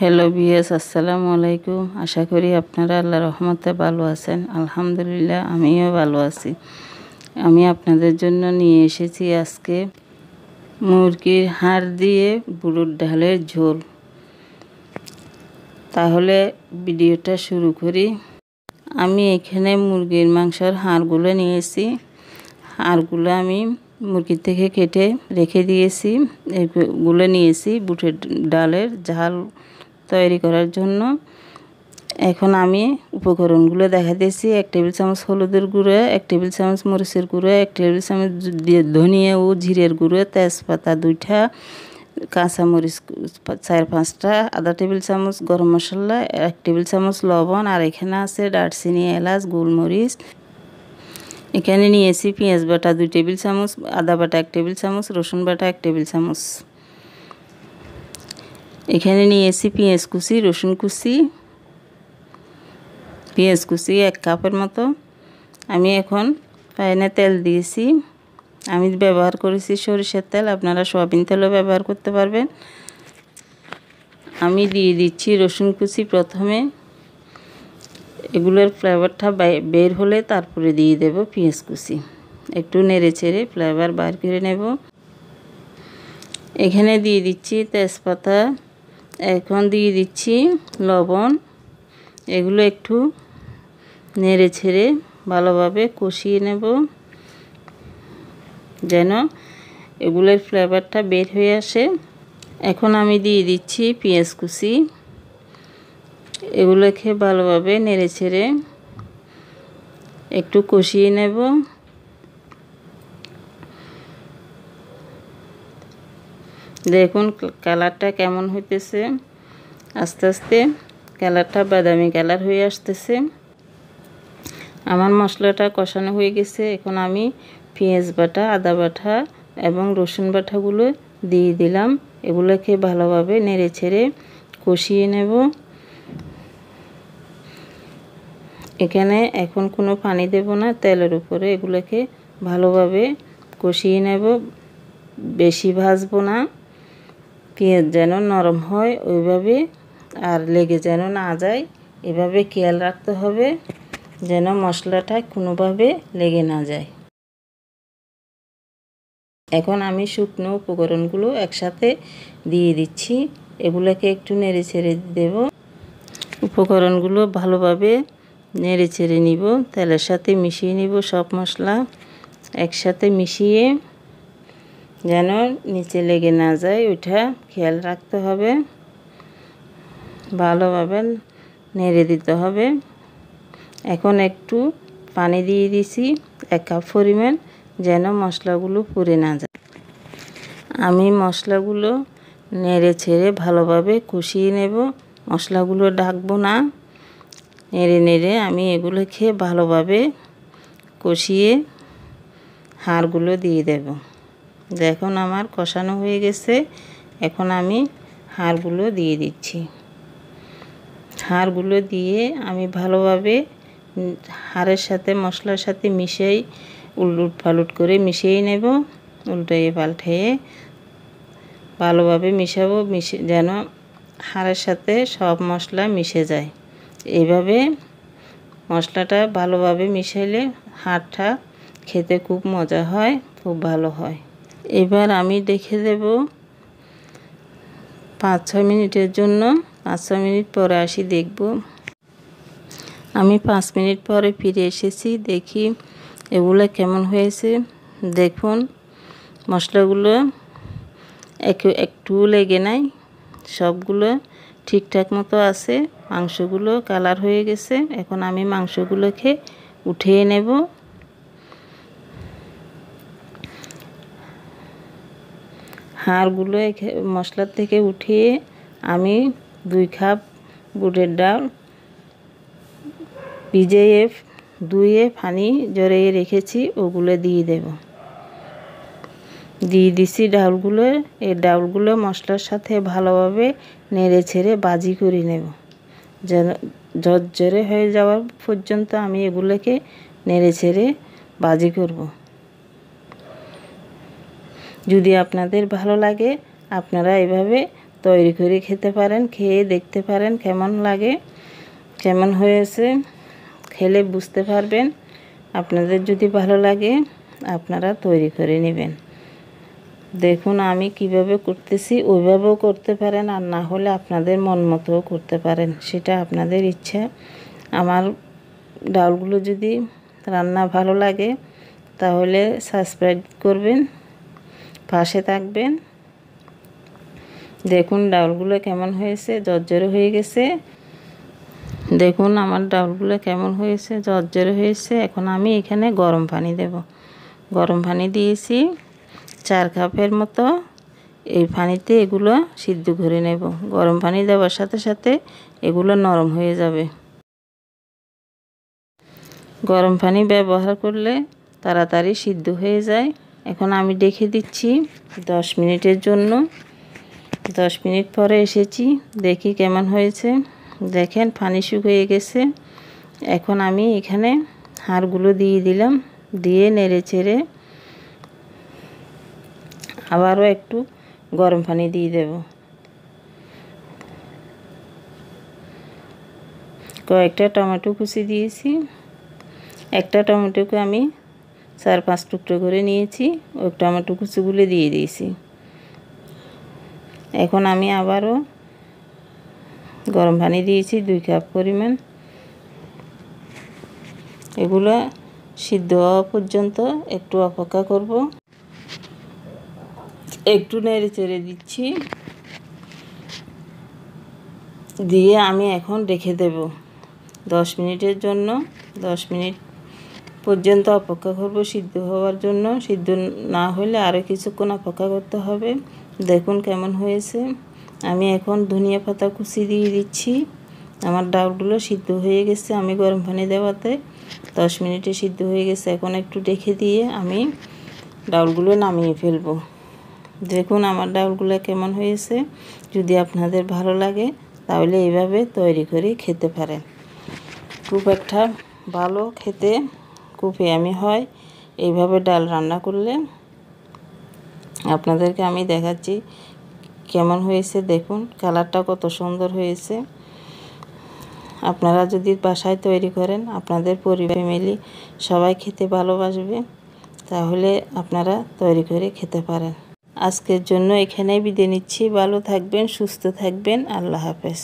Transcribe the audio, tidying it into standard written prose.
Hello viewers, আসসালামু আলাইকুম। আশা করি আপনারা আল্লাহর রহমতে ভালো আছেন। আলহামদুলিল্লাহ, আমিও ভালো আছি। আমি আপনাদের জন্য নিয়ে এসেছি আজকে মুরগির হাড় দিয়ে বুটের ডালের ঝোল। তাহলে ভিডিওটা শুরু করি। আমি এখানে মুরগির মাংসের হাড়গুলো নিয়েছি। হাড়গুলো আমি মুরগি থেকে কেটে রেখে দিয়েছি। এগুলো নিয়েছি বুটের ডালের ঝাল তৈরি করার জন্য। এখন আমি উপকরণগুলো দেখা দিয়েছি। 1 টেবিল চামচ হলুদের গুঁড়ো, 1 টেবিল চামচ মরিচের গুঁড়ো, 1 টেবিল চামচ ধনিয়া ও জিরের গুঁড়ো, তেজপাতা 2টা, কাঁচামরিচ 4-5টা, আধা টেবিল চামচ গরম মশলা, 1 টেবিল চামচ লবণ, আর এখানে আছে দারচিনি, এলাচ, গোলমরিচ। এখানে নিয়েছি পেঁয়াজ বাটা 2 টেবিল চামচ, আদা বাটা 1 টেবিল চামচ, রসুন বাটা 1 টেবিল চামচ। এখানে নিয়েছি পেঁয়াজ কুচি, রসুন কুচি, পেঁয়াজ কুচি 1 কাপের মতো। আমি এখন প্যানে তেল দিয়েছি। আমি ব্যবহার করেছি সরিষার তেল, আপনারা সয়াবিন তেলও ব্যবহার করতে পারবেন। আমি দিয়ে দিচ্ছি রসুন কুচি প্রথমে। এগুলোর ফ্লেভারটা বের হলে তারপরে দিয়ে দেব পেঁয়াজ কুচি। একটু নেড়ে চেড়ে ফ্লেভার বার করে নেব। এখানে দিয়ে দিচ্ছি তেজপাতা, এখন দিয়ে দিচ্ছি লবণ। এগুলো একটু নেড়ে ছেড়ে ভালোভাবে কষিয়ে নেব যেন এগুলোর ফ্লেভারটা বের হয়ে আসে। এখন আমি দিয়ে দিচ্ছি পেঁয়াজ কুচি। এগুলোকে ভালোভাবে নেড়ে ছেড়ে একটু কষিয়ে নেব। দেখুন কালারটা কেমন হইতেছে। আস্তে আস্তে কালারটা বাদামি কালার হয়ে আসতেছে। আমার মশলাটা কষানো হয়ে গেছে। এখন আমি পেঁয়াজ বাটা, আদা বাটা এবং রসুন বাটাগুলো দিয়ে দিলাম। এগুলোকে ভালোভাবে নেড়ে ছেড়ে কষিয়ে নেব। এখানে এখন কোনো পানি দেব না, তেলের উপরে এগুলোকে ভালোভাবে কষিয়ে নেব। বেশি ভাজবো না, পেঁয়াজ যেন নরম হয় ওইভাবে, আর লেগে যেন না যায় এভাবে খেয়াল রাখতে হবে যেন মশলাটা কোনোভাবে লেগে না যায়। এখন আমি শুকনো উপকরণগুলো একসাথে দিয়ে দিচ্ছি। এগুলোকে একটু নেড়ে ছেড়ে দেব। উপকরণগুলো ভালোভাবে নেড়ে ছেড়ে নিব, তেলের সাথে মিশিয়ে নিব। সব মশলা একসাথে মিশিয়ে যেন নিচে লেগে না যায় ওইটা খেয়াল রাখতে হবে। ভালোভাবে নেড়ে দিতে হবে। এখন একটু পানি দিয়ে দিছি 1 কাপ পরিমাণ, যেন মশলাগুলো পুড়ে না যায়। আমি মশলাগুলো নেড়ে ছেড়ে ভালোভাবে কষিয়ে নেব। মশলাগুলো ডাকবো না, নেড়ে নেড়ে আমি এগুলোকে ভালোভাবে কষিয়ে হাড়গুলো দিয়ে দেব। দেখুন আমার কষানো হয়ে গেছে। এখন আমি হাড়গুলো দিয়ে দিচ্ছি। হাড়গুলো দিয়ে আমি ভালোভাবে হাড়ের সাথে মশলার সাথে মিশিয়ে উলট পালট করে মিশিয়ে নেব। উল্টিয়ে পাল্টিয়ে ভালোভাবে মিশাবো, যেন হাড়ের সাথে সব মশলা মিশে যায়। এইভাবে মশলাটা ভালোভাবে মিশাইলে হাড়টা খেতে খুব মজা হয়, খুব ভালো হয়। এবার আমি দেখে দেব 5-6 মিনিটের জন্য। 5-6 মিনিট পরে আসি দেখব। আমি 5 মিনিট পরে ফিরে এসেছি। দেখি এগুলো কেমন হয়েছে। দেখুন মশলাগুলো একটু লেগে নাই, সবগুলো ঠিকঠাক মতো আছে। মাংসগুলো কালার হয়ে গেছে। এখন আমি মাংসগুলোকে উঠিয়ে নেব। হাড়গুলো মশলার থেকে উঠিয়ে আমি 2 কাপ বুটের ডাল ভিজিয়ে ধুয়ে পানি ঝরিয়ে রেখেছি, ওগুলো দিয়ে দেব। দিয়ে দিছি ডাউলগুলো। এই ডাউলগুলো মশলার সাথে ভালোভাবে নেড়ে ছেড়ে ভাজি করে নেব, যেন ঝরঝরে হয়ে যাওয়ার পর্যন্ত আমি এগুলোকে নেড়ে ছেড়ে ভাজি করব। যদি আপনাদের ভালো লাগে আপনারা এভাবে তৈরি করে খেতে পারেন, খেয়ে দেখতে পারেন কেমন লাগে, কেমন হয়েছে। খেলে বুঝতে পারবেন। আপনাদের যদি ভালো লাগে আপনারা তৈরি করে নেবেন। দেখুন আমি কিভাবে করতেছি, ওইভাবেও করতে পারেন, আর না হলে আপনাদের মন মতোও করতে পারেন, সেটা আপনাদের ইচ্ছা। আমার ডালগুলো যদি রান্না ভালো লাগে তাহলে সাবস্ক্রাইব করবেন, পাশে থাকবেন। দেখুন ডালগুলো কেমন হয়েছে, ঝরঝরে হয়ে গেছে। দেখুন আমার ডালগুলো কেমন হয়েছে, ঝরঝরে হয়েছে। এখন আমি এখানে গরম পানি দেব। গরম পানি দিয়েছি 4 কাপের মতো। এই পানিতে এগুলো সিদ্ধ করে নেব। গরম পানি দেওয়ার সাথে সাথে এগুলো নরম হয়ে যাবে। গরম পানি ব্যবহার করলে তাড়াতাড়ি সিদ্ধ হয়ে যায়। এখন আমি ঢেকে দিচ্ছি 10 মিনিটের জন্য। 10 মিনিট পরে এসেছি, দেখি কেমন হয়েছে। দেখেন পানি শুকিয়ে গেছে। এখন আমি এখানে হাড়গুলো দিয়ে দিলাম, দিয়ে নেড়ে চেড়ে আবারও একটু গরম পানি দিয়ে দেব। কয়েকটা টমেটো কুচি দিয়েছি। একটা টমেটোকে আমি 4-5 টুকরো করে নিয়েছি, ওই টমেটো কুচিগুলো দিয়ে দিয়েছি। এখন আমি আবারও গরম পানি দিয়েছি 2 কাপ পরিমাণ। এগুলো সিদ্ধ হওয়া পর্যন্ত একটু অপেক্ষা করব। একটু নেড়ে চেড়ে দিচ্ছি, দিয়ে আমি এখন রেখে দেব 10 মিনিটের জন্য। 10 মিনিট পর্যন্ত অপেক্ষা করব সিদ্ধ হওয়ার জন্য। সিদ্ধ না হলে আরও কিছুক্ষণ অপেক্ষা করতে হবে। দেখুন কেমন হয়েছে। আমি এখন ধনিয়া পাতা কুচি দিয়ে দিচ্ছি। আমার ডালগুলো সিদ্ধ হয়ে গেছে, আমি গরম পানি দেওয়াতে 10 মিনিটে সিদ্ধ হয়ে গেছে। এখন একটু রেখে দিয়ে আমি ডালগুলো নামিয়ে ফেলব। দেখুন আমার ডালগুলো কেমন হয়েছে। যদি আপনাদের ভালো লাগে তাহলে এইভাবে তৈরি করে খেতে পারেন। খুব একটা ভালো খেতে, খুব ইয়ামি হয় এইভাবে ডাল রান্না করলে। আপনাদেরকে আমি দেখাচ্ছি কেমন হয়েছে। দেখুন কালারটা কত সুন্দর হয়েছে। আপনারা যদি বাসায় তৈরি করেন, আপনাদের পরিবার ফ্যামিলি সবাই খেতে ভালোবাসবে, তাহলে আপনারা তৈরি করে খেতে পারেন। আজকের জন্য এখানেই বিদায় নিচ্ছি। ভালো থাকবেন, সুস্থ থাকবেন। আল্লাহ হাফেজ।